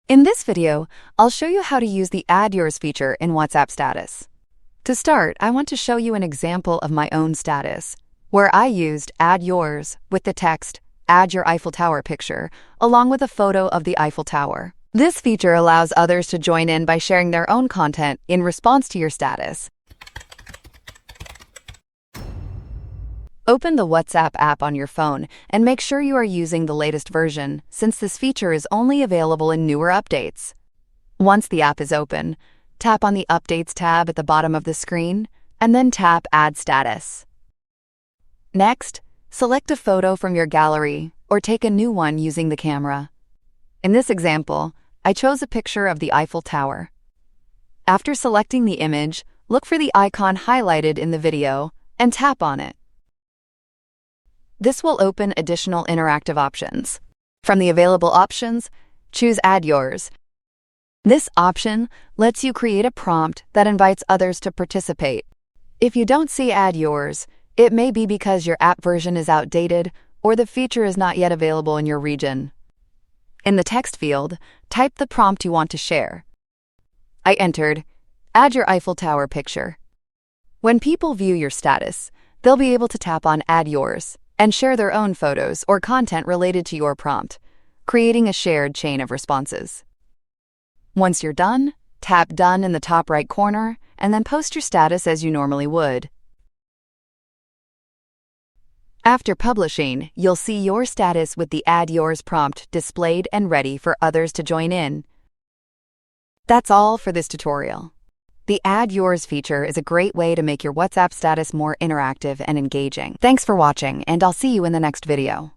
In this video, I'll show you how to use the Add Yours feature in WhatsApp status. To start, I want to show you an example of my own status, where I used Add Yours with the text, Add your Eiffel Tower picture, along with a photo of the Eiffel Tower. This feature allows others to join in by sharing their own content in response to your status. Open the WhatsApp app on your phone and make sure you are using the latest version, since this feature is only available in newer updates. Once the app is open, tap on the Updates tab at the bottom of the screen, and then tap Add Status. Next, select a photo from your gallery or take a new one using the camera. In this example, I chose a picture of the Eiffel Tower. After selecting the image, look for the icon highlighted in the video and tap on it. This will open additional interactive options. From the available options, choose Add Yours. This option lets you create a prompt that invites others to participate. If you don't see Add Yours, it may be because your app version is outdated or the feature is not yet available in your region. In the text field, type the prompt you want to share. I entered, Add your Eiffel Tower picture. When people view your status, they'll be able to tap on Add Yours and share their own photos or content related to your prompt, creating a shared chain of responses. Once you're done, tap Done in the top right corner and then post your status as you normally would. After publishing, you'll see your status with the Add Yours prompt displayed and ready for others to join in. That's all for this tutorial. The Add Yours feature is a great way to make your WhatsApp status more interactive and engaging. Thanks for watching, and I'll see you in the next video.